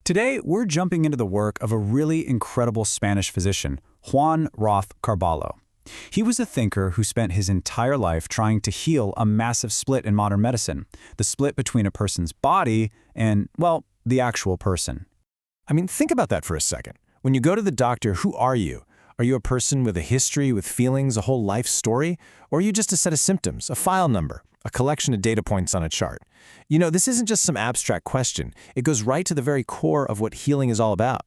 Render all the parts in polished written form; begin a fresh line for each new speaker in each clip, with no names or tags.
Today, we're jumping into the work of a really incredible Spanish physician, Juan Rof Carballo. He was a thinker who spent his entire life trying to heal a massive split in modern medicine, the split between a person's body and, well, the actual person.
I mean, think about that for a second. When you go to the doctor, who are you? Are you a person with a history, with feelings, a whole life story? Or are you just a set of symptoms, a file number, a collection of data points on a chart? You know, this isn't just some abstract question. It goes right to the very core of what healing is all about.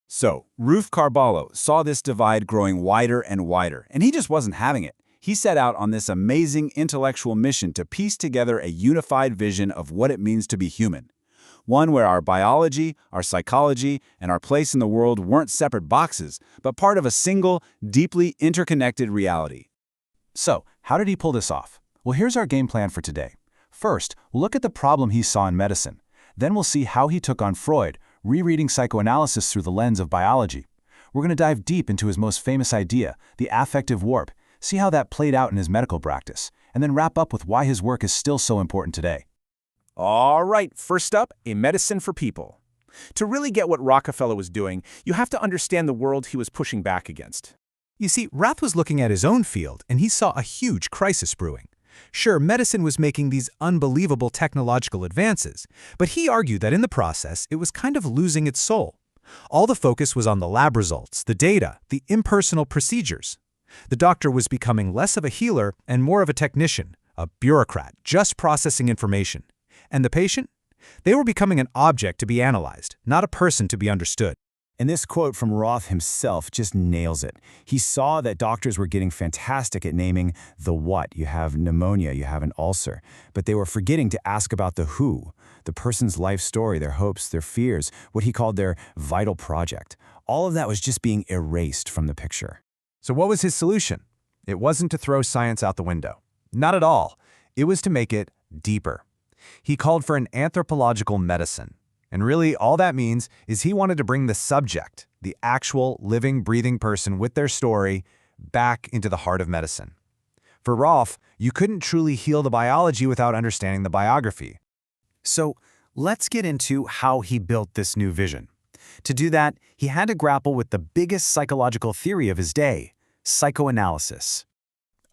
So, Rof Carballo saw this divide growing wider and wider, and he just wasn't having it. He set out on this amazing intellectual mission to piece together a unified vision of what it means to be human. One where our biology, our psychology, and our place in the world weren't separate boxes, but part of a single, deeply interconnected reality.
So, how did he pull this off? Well, here's our game plan for today. First, look at the problem he saw in medicine. Then we'll see how he took on Freud, rereading psychoanalysis through the lens of biology. We're going to dive deep into his most famous idea, the affective warp, see how that played out in his medical practice, and then wrap up with why his work is still so important today.
All right, first up, a medicine for people. To really get what Rockefeller was doing, you have to understand the world he was pushing back against.
You see, Roth was looking at his own field, and he saw a huge crisis brewing. Sure, medicine was making these unbelievable technological advances, but he argued that in the process, it was kind of losing its soul. All the focus was on the lab results, the data, the impersonal procedures. The doctor was becoming less of a healer and more of a technician, a bureaucrat, just processing information. And the patient? They were becoming an object to be analyzed, not a person to be understood.
And this quote from Roth himself just nails it. He saw that doctors were getting fantastic at naming the what. You have pneumonia, you have an ulcer. But they were forgetting to ask about the who, the person's life story, their hopes, their fears, what he called their vital project. All of that was just being erased from the picture.
So what was his solution? It wasn't to throw science out the window. Not at all. It was to make it deeper. He called for an anthropological medicine. And really, all that means is he wanted to bring the subject, the actual living, breathing person with their story, back into the heart of medicine. For Roth, you couldn't truly heal the biology without understanding the biography.
So, let's get into how he built this new vision. To do that, he had to grapple with the biggest psychological theory of his day, psychoanalysis.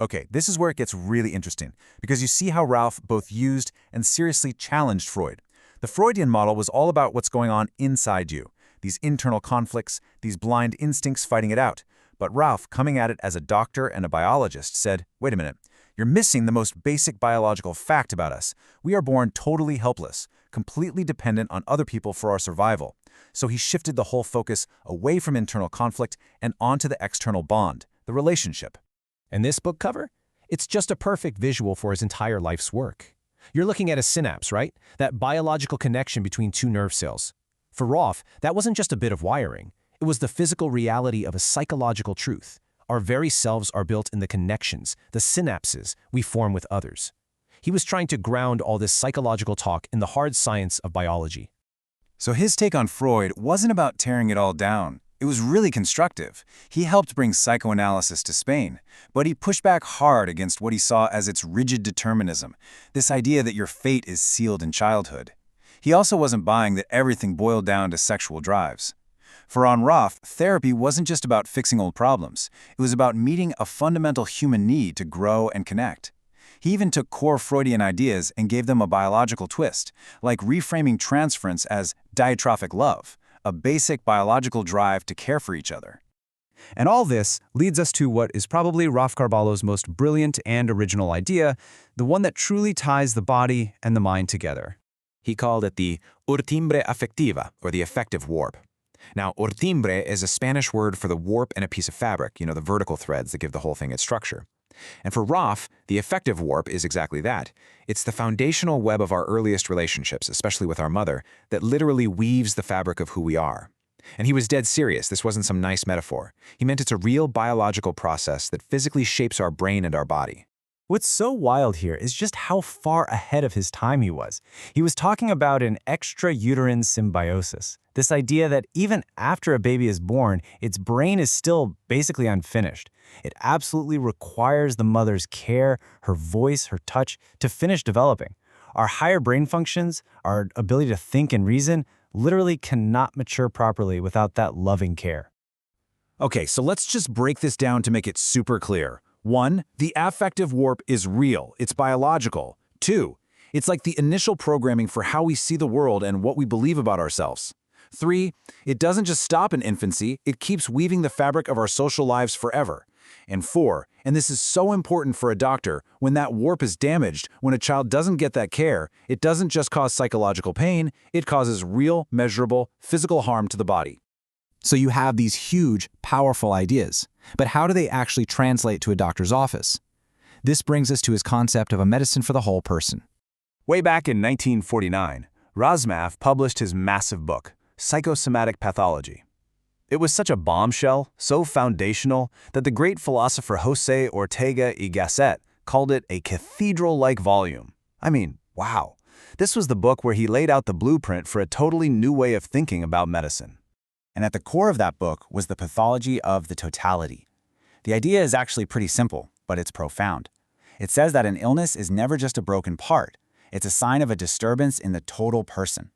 Okay, this is where it gets really interesting, because you see how Ralph both used and seriously challenged Freud. The Freudian model was all about what's going on inside you, these internal conflicts, these blind instincts fighting it out. But Ralph, coming at it as a doctor and a biologist, said, wait a minute, you're missing the most basic biological fact about us. We are born totally helpless, completely dependent on other people for our survival. So he shifted the whole focus away from internal conflict and onto the external bond, the relationship.
And this book cover? It's just a perfect visual for his entire life's work. You're looking at a synapse, right? That biological connection between two nerve cells. For Roth, that wasn't just a bit of wiring. It was the physical reality of a psychological truth. Our very selves are built in the connections, the synapses we form with others. He was trying to ground all this psychological talk in the hard science of biology.
So his take on Freud wasn't about tearing it all down. It was really constructive. He helped bring psychoanalysis to Spain, but he pushed back hard against what he saw as its rigid determinism, this idea that your fate is sealed in childhood. He also wasn't buying that everything boiled down to sexual drives. For Roth, therapy wasn't just about fixing old problems. It was about meeting a fundamental human need to grow and connect. He even took core Freudian ideas and gave them a biological twist, like reframing transference as diatrophic love, a basic biological drive to care for each other.
And all this leads us to what is probably Rof Carballo's most brilliant and original idea, the one that truly ties the body and the mind together.
He called it the urtimbre afectiva, or the affective warp. Now, urtimbre is a Spanish word for the warp in a piece of fabric, the vertical threads that give the whole thing its structure. And for Roth, the affective warp is exactly that. It's the foundational web of our earliest relationships, especially with our mother, that literally weaves the fabric of who we are. And he was dead serious. This wasn't some nice metaphor. He meant it's a real biological process that physically shapes our brain and our body.
What's so wild here is just how far ahead of his time he was. He was talking about an extrauterine symbiosis, this idea that even after a baby is born, its brain is still basically unfinished. It absolutely requires the mother's care, her voice, her touch to finish developing. Our higher brain functions, our ability to think and reason,
literally cannot mature properly without that loving care.
Okay, so let's just break this down to make it super clear. 1. The affective warp is real. It's biological. 2. It's like the initial programming for how we see the world and what we believe about ourselves. 3. It doesn't just stop in infancy, it keeps weaving the fabric of our social lives forever. And 4, and this is so important for a doctor, when that warp is damaged, when a child doesn't get that care, it doesn't just cause psychological pain, it causes real, measurable, physical harm to the body.
So you have these huge, powerful ideas, but how do they actually translate to a doctor's office? This brings us to his concept of a medicine for the whole person.
Way back in 1949, Razmaf published his massive book, Psychosomatic Pathology. It was such a bombshell, so foundational, that the great philosopher José Ortega y Gasset called it a cathedral-like volume. I mean, wow. This was the book where he laid out the blueprint for a totally new way of thinking about medicine.
And at the core of that book was the pathology of the totality. The idea is actually pretty simple, but it's profound. It says that an illness is never just a broken part. It's a sign of a disturbance in the total person.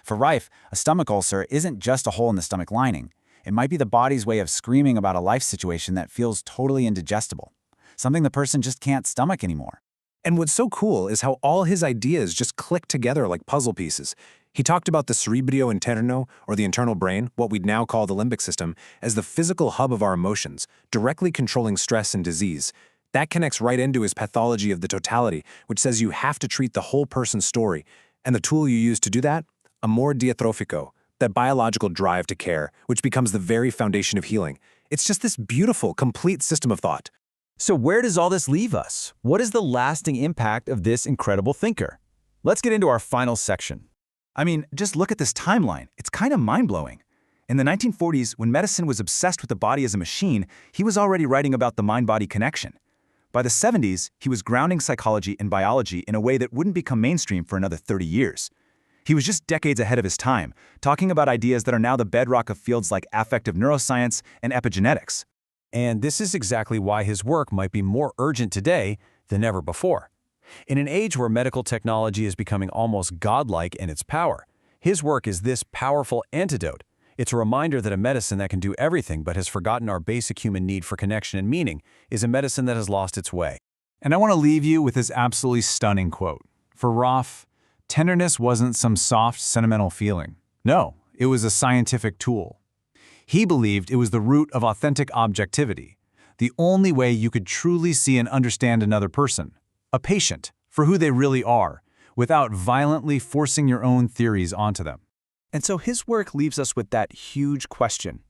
For Rife, a stomach ulcer isn't just a hole in the stomach lining. It might be the body's way of screaming about a life situation that feels totally indigestible, something the person just can't stomach anymore.
And what's so cool is how all his ideas just click together like puzzle pieces. He talked about the cerebrio interno, or the internal brain, what we'd now call the limbic system, as the physical hub of our emotions, directly controlling stress and disease. That connects right into his pathology of the totality, which says you have to treat the whole person's story. And the tool you use to do that? Amor diatrophico, that biological drive to care, which becomes the very foundation of healing. It's just this beautiful, complete system of thought.
So where does all this leave us? What is the lasting impact of this incredible thinker? Let's get into our final section.
I mean, just look at this timeline. It's kind of mind-blowing. In the 1940s, when medicine was obsessed with the body as a machine, he was already writing about the mind-body connection. By the 70s, he was grounding psychology and biology in a way that wouldn't become mainstream for another 30 years. He was just decades ahead of his time, talking about ideas that are now the bedrock of fields like affective neuroscience and epigenetics.
And this is exactly why his work might be more urgent today than ever before. In an age where medical technology is becoming almost godlike in its power, his work is this powerful antidote. It's a reminder that a medicine that can do everything but has forgotten our basic human need for connection and meaning is a medicine that has lost its way.
And I want to leave you with this absolutely stunning quote. For Rof, tenderness wasn't some soft, sentimental feeling. No, it was a scientific tool. He believed it was the root of authentic objectivity, the only way you could truly see and understand another person, a patient, for who they really are, without violently forcing your own theories onto them.
And so his work leaves us with that huge question.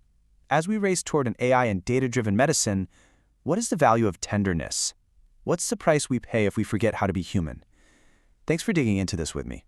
As we race toward an AI and data-driven medicine, what is the value of tenderness? What's the price we pay if we forget how to be human? Thanks for digging into this with me.